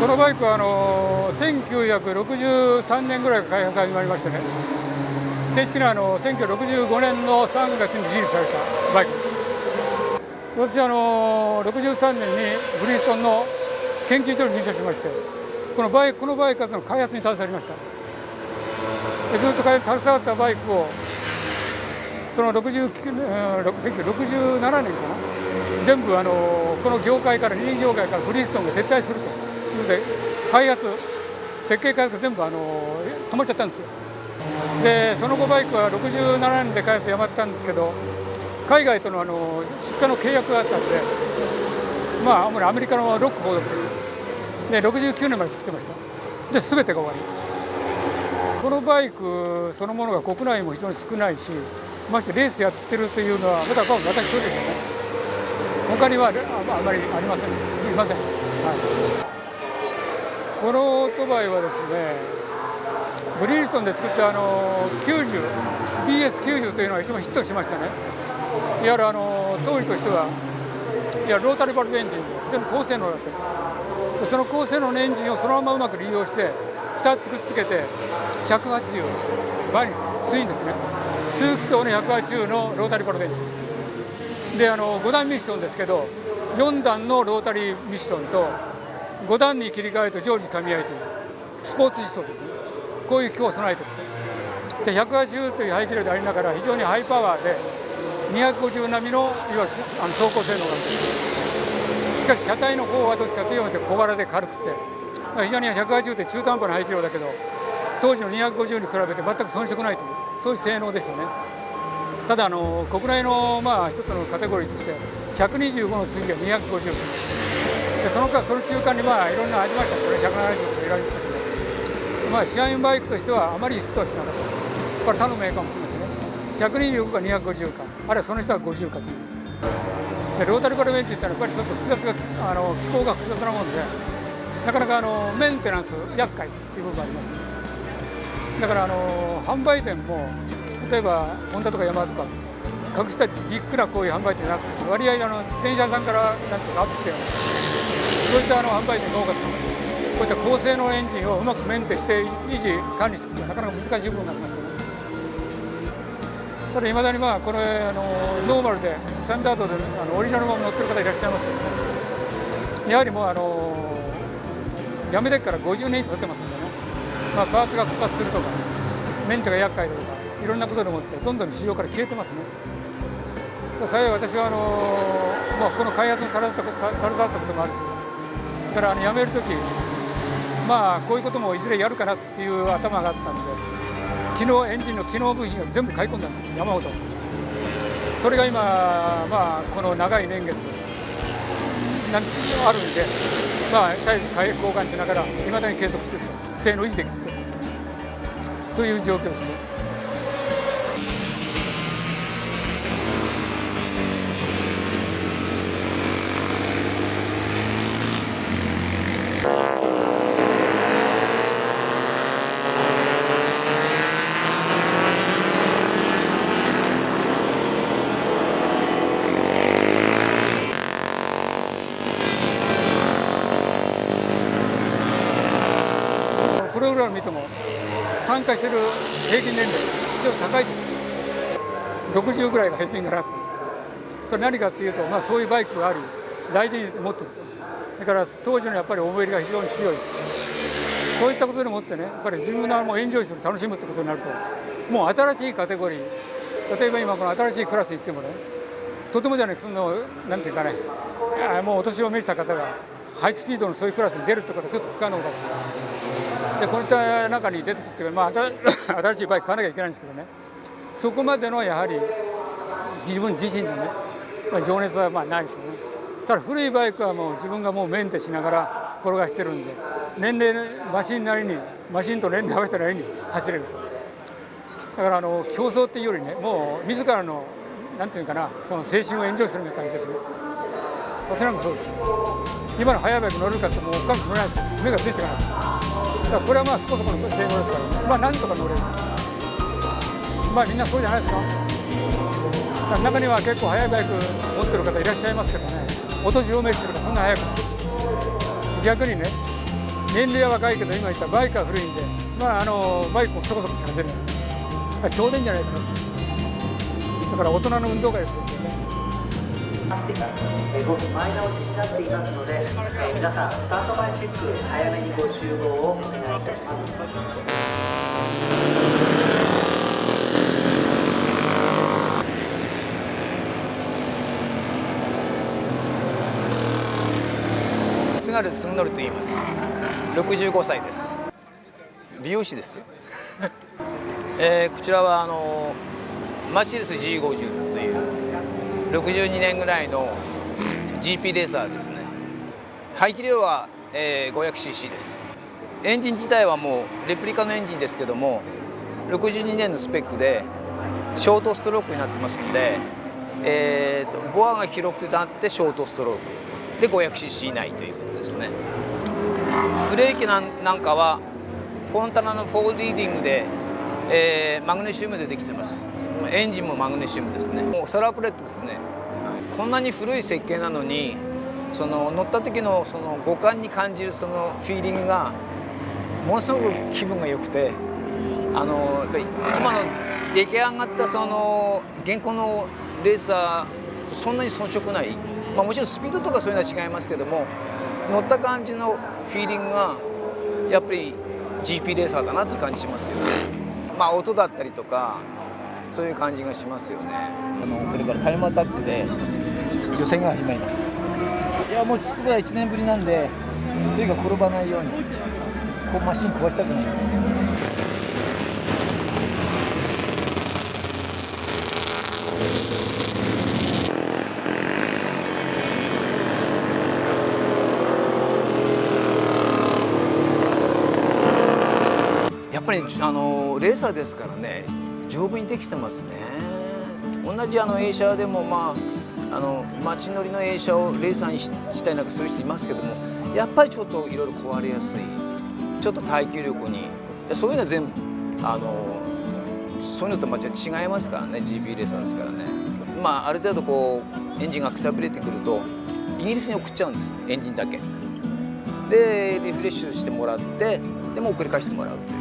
このバイクは1963年ぐらいから開発が始まりましてね、正式な1965年の3月にリリースされたバイクです。私は63年にブリヂストンの研究所に入社しまして、このバイクの開発に携わりました。でずっと携わったバイクをその1967年かな、全部この業界から、二輪業界からブリヂストンが撤退するというので、設計開発全部止まっちゃったんですよ。でその後バイクは67年で開発やまったんですけど、海外との出荷の契約があったんで、主にアメリカのロックフォードで69年まで作ってました。で全てが終わり。このバイクそのものが国内も非常に少ないし、ましてレースやってるというのはまだ私一人ですよね。他にはあまりありません、いません。このオートバイはですね、ブリヂストンで作ったBS90 というのが一番ヒットしましたね。いわゆる当時としては、ロータリーバルブエンジン、全部高性能だった。その高性能のエンジンをそのままうまく利用して2つくっつけて180倍にしたツインですね。通気筒の180のロータリーバルブエンジンで、5段ミッションですけど、4段のロータリーミッションと5段に切り替えると常時噛み合いというスポーツシストですね。こういう機構を備えていると。で180という排気量でありながら非常にハイパワーで250並みのいわゆる走行性能がある。しかし車体の方はどっちかというと小柄で軽くて、非常に180って中途半端な排気量だけど、当時の250に比べて全く遜色ないという、そういう性能でしたね。ただ国内の一つのカテゴリーとして125の次は250で、その中間にいろんな味ました。これ170と選びましたけど、市販バイクとしてはあまりヒットはしなかったです。これ他のメーカーも含めてね、125か250か、あるいはその下は50かという。でロータリーバルブエンジンってのはやっぱりちょっと気候が複雑なもんで、なかなかメンテナンス厄介っていう部分があります。だから販売店も例えばホンダとかヤマハとか隠したビッグなこういう販売店じゃなくて、割合洗車さんからなんとかアップしてそういった販売店が多かったので、こういった高性能エンジンをうまくメンテして維持管理するというのはなかなか難しい部分になりますね。ただいまだにこれノーマルでスタンダードでオリジナルのまま乗ってる方いらっしゃいますけどね、やはりもうやめてから50年以上経ってますんでね、パーツが枯渇するとかメンテが厄介だとかいろんなことでもってどんどん市場から消えてますね。幸い私はこの開発に携わったこともあるし、だから辞めるときこういうこともいずれやるかなっていう頭があったんで、エンジンの機能部品を全部買い込んだんですよ、山ほど。それが今この長い年月あるんで、絶えず交換しながらいまだに継続していると、性能維持できているという状況ですね。プログラム見ても参加している平均年齢非常に高いです。60ぐらいが平均かなと。それ何かっていうと、そういうバイクがあり大事に持っているだから当時のやっぱり思い入れが非常に強い。そういったことでもってね、やっぱり自分がもうエンジョイする、楽しむってことになると、もう新しいカテゴリー、例えば今この新しいクラス行ってもね、とてもじゃない、そのなんていうかね、もうお年を召した方がハイスピードのそういうクラスに出るってことはちょっと不可能だし、でこういった中に出てくっていうか、新しいバイク買わなきゃいけないんですけどね、そこまでのやはり自分自身のね、情熱はないですよね。ただ古いバイクはもう自分がもうメンテしながら転がしてるんで、年齢マシンなりに、マシンと年齢合わせたなりに走れると。だから競争っていうよりね、もう自らのなんていうかな、その青春をエンジョイするような感じですね。私なんかそうです。今の速いバイク乗れるかってもうおっかしく乗れないですよ。目がついていかない。だからこれはそこそこの性能ですからね、なんとか乗れる。みんなそうじゃないですか。中には結構速いバイク持ってる方いらっしゃいますけどね、お年を召してるからそんな速くない。逆にね、年齢は若いけど今言ったバイクは古いんで、バイクもそこそこしか走れない。ちょうどいいんじゃないかな。だから大人の運動会ですよね。5分前倒しになっていますので、皆さんスタート前チェック早めにご集合をお願いいたします。津軽嗣則と言います。65歳です。美容師ですよ。こちらはマチルス G50 という62年ぐらいの GP レーサーですね。排気量は、500cc です。エンジン自体はもうレプリカのエンジンですけども、62年のスペックでショートストロークになってますので、ボアが広くなってショートストロークで 500cc 以内ということですね。ブレーキなんかはフォンタナの4リーディングで、マグネシウムでできてます。エンジンもマグネシウムですね。もうソラープレットですね。こんなに古い設計なのに、乗った時の五感に感じるそのフィーリングがものすごく気分が良くて、今の出来上がった現行のレーサーとそんなに遜色ない。もちろんスピードとかそういうのは違いますけども、乗った感じのフィーリングがやっぱり GP レーサーだなっていう感じしますよね。音だったりとかそういう感じがしますよね。これからタイムアタックで予選が始まります。いやもうつくばは1年ぶりなんで、とにかく転ばないようにマシン壊したくない。やっぱりレーサーですからね、丈夫にできてますね。同じ映車でも街乗りの映車をレーサーにしたいなんかする人いますけども、やっぱりちょっといろいろ壊れやすい、ちょっと耐久力に、そういうのは全部そういうのと違いますからね。 GP レーサーですからね。ある程度エンジンがくたびれてくるとイギリスに送っちゃうんです、エンジンだけでリフレッシュしてもらって、でも送り返してもらうという。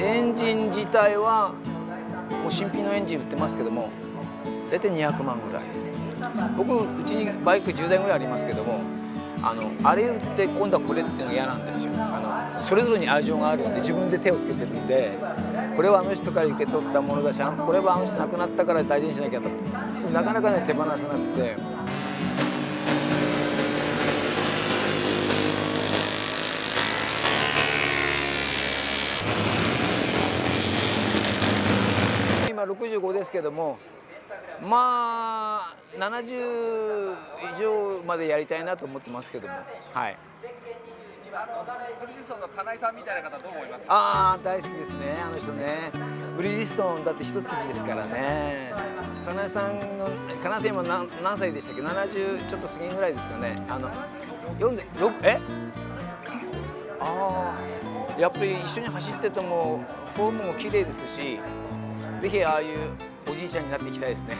エンジン自体はもう新品のエンジン売ってますけども、大体200万ぐらい。僕うちにバイク10台ぐらいありますけども、あれ売って今度はこれっていうのが嫌なんですよ。それぞれに愛情があるんで、自分で手をつけてるんで、これはあの人から受け取ったものだし、これはあの人亡くなったから大事にしなきゃと、なかなかね手放せなくて。今65ですけども、70以上までやりたいなと思ってますけども、はい。ブリヂストンの金井さんみたいな方どう思いますか？大好きですね、あの人ね。ブリヂストンだって一筋ですからね。金井さん今何歳でしたっけ？70ちょっと過ぎぐらいですかね。やっぱり一緒に走っててもフォームも綺麗ですし、ぜひああいうおじいちゃんになっていきたいですね。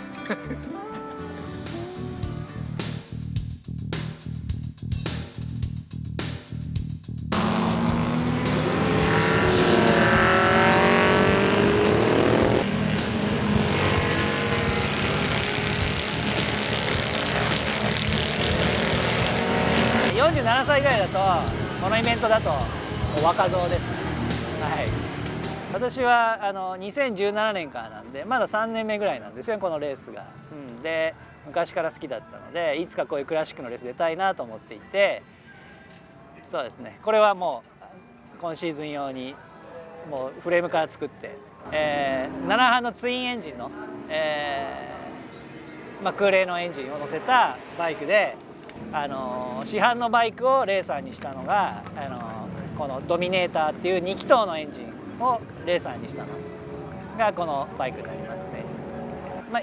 47歳ぐらいだとこのイベントだと若造ですね。はい、私は2017年からなんでまだ3年目ぐらいなんですよこのレースが。で昔から好きだったのでいつかこういうクラシックのレース出たいなと思っていて、そうですね、これはもう今シーズン用にもうフレームから作って、7班のツインエンジンの、空冷のエンジンを乗せたバイクで、市販のバイクをレーサーにしたのが、このドミネーターっていう2気筒のエンジンをレーサーにしたのがこのバイクになりますね。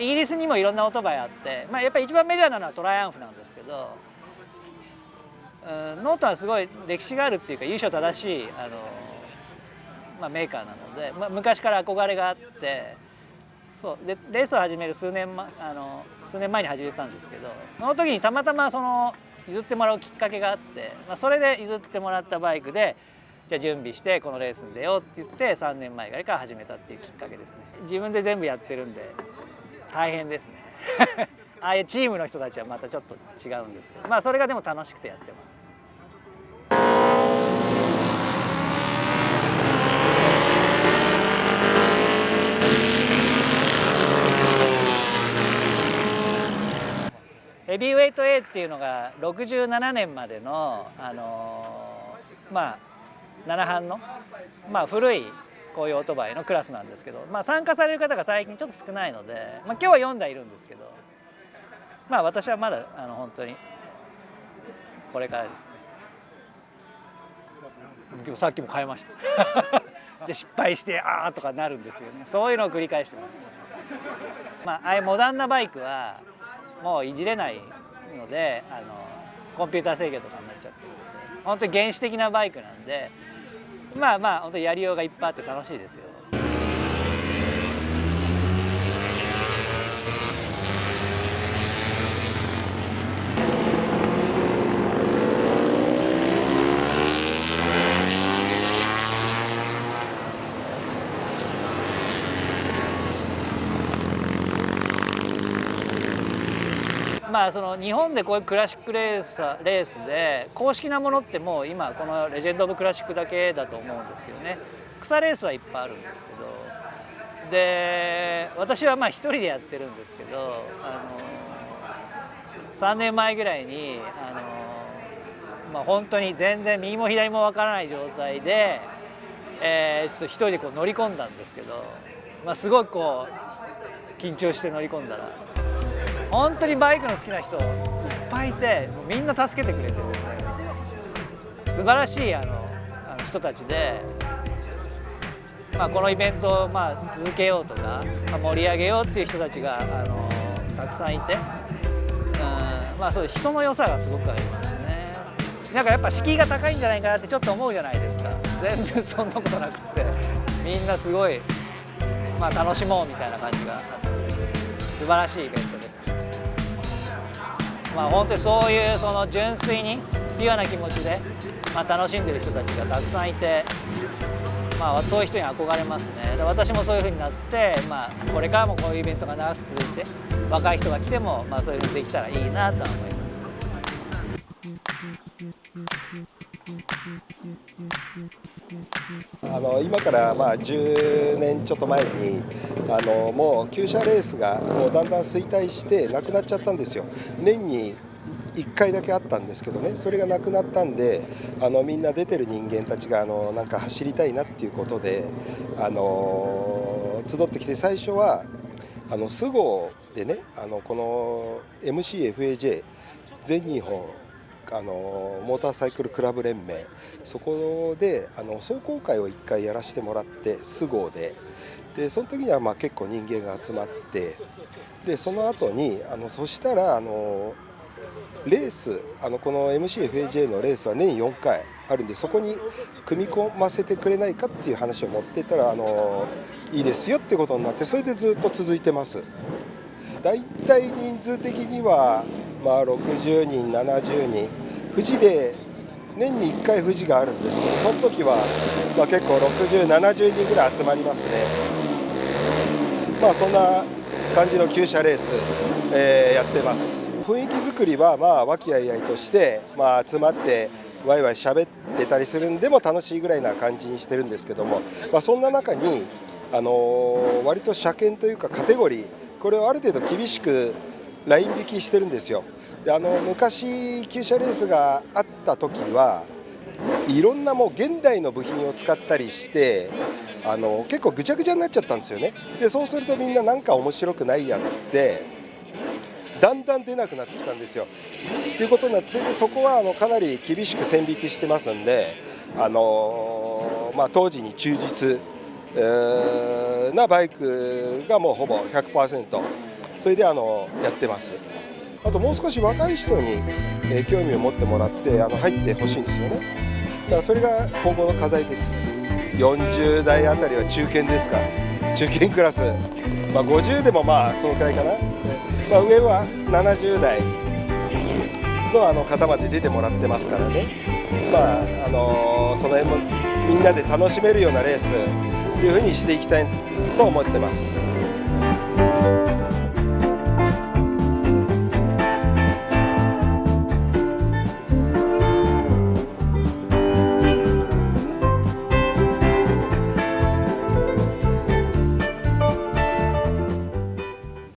イギリスにもいろんなオートバイあって、やっぱり一番メジャーなのはトライアンフなんですけど、ノートはすごい歴史があるっていうか由緒正しいメーカーなので、昔から憧れがあって、そうでレースを始める数年前に始めたんですけど、その時にたまたま譲ってもらうきっかけがあって、それで譲ってもらったバイクでじゃあ準備してこのレースに出ようって言って3年前ぐらいから始めたっていうきっかけですね。自分で全部やってるんで大変ですねああいうチームの人たちはまたちょっと違うんですけど、それがでも楽しくてやってます。ヘビーウェイト A っていうのが67年までの、7班の、古いこういうオートバイのクラスなんですけど、参加される方が最近ちょっと少ないので、今日は4台いるんですけど、私はまだ本当にこれからですね。さっきも変えましたで失敗してああとかなるんですよね。そういうのを繰り返してます。ああいうモダンなバイクはもういじれないのでコンピューター制御とかになっちゃってるので、本当に原始的なバイクなんで本当にやりようがいっぱいあって楽しいですよ。日本でこういうクラシックレースで公式なものってもう今このレジェンド・オブ・クラシックだけだと思うんですよね。草レースはいっぱいあるんですけど、で私は一人でやってるんですけど、3年前ぐらいに本当に全然右も左もわからない状態で、ちょっと一人で乗り込んだんですけど、すごい緊張して乗り込んだら本当にバイクの好きな人いっぱいいて、みんな助けてくれてるんで素晴らしい人たちで、このイベントを続けようとか、盛り上げようっていう人たちがたくさんいて、そういう人の良さがすごくありますね。やっぱ敷居が高いんじゃないかなってちょっと思うじゃないですか。全然そんなことなくてみんなすごい、楽しもうみたいな感じがあって素晴らしいイベントです。本当にそういう純粋にピュアな気持ちで、楽しんでる人たちがたくさんいて、そういう人に憧れますね。で私もそういう風になって、これからもこういうイベントが長く続いて若い人が来ても、そういう風にできたらいいなとは思います。今から10年ちょっと前にもう厩舎レースがもうだんだん衰退してなくなっちゃったんですよ。年に1回だけあったんですけどね、それがなくなったんでみんな出てる人間たちがなんか走りたいなっていうことで集ってきて、最初は菅生でねこの MCFAJ 全日本モーターサイクルクラブ連盟、そこで壮行会を1回やらせてもらって、菅生でその時には結構人間が集まって、でその後にそしたらレースこの MCFAJ のレースは年4回あるんで、そこに組み込ませてくれないかっていう話を持っていったらいいですよってことになって、それでずっと続いてます。だいたい人数的には60人70人、富士で年に1回富士があるんですけど、その時は結構60、70人ぐらい集まりますね。そんな感じの厩舎レース、やってます。雰囲気作りはまあ和気あいあいとして、まあ、集まってワイワイ喋ってたりするんでも楽しいぐらいな感じにしてるんですけども、まあ、そんな中に、割と車検というかカテゴリー、これをある程度厳しくライン引きしてるんですよ。で昔旧車レースがあった時はいろんなもう現代の部品を使ったりして結構ぐちゃぐちゃになっちゃったんですよね。でそうするとみんななんか面白くないやつってだんだん出なくなってきたんですよ。ということになって、そこはかなり厳しく線引きしてますんで、まあ、当時に忠実なバイクがもうほぼ 100%それでやってます。あともう少し若い人に興味を持ってもらって入ってほしいんですよね。だからそれが今後の課題です。40代あたりは中堅ですか、中堅クラス、まあ、50でもまあそのくらいかな、まあ、上は70代の方まで出てもらってますからね、まあその辺もみんなで楽しめるようなレースというふうにしていきたいと思ってます。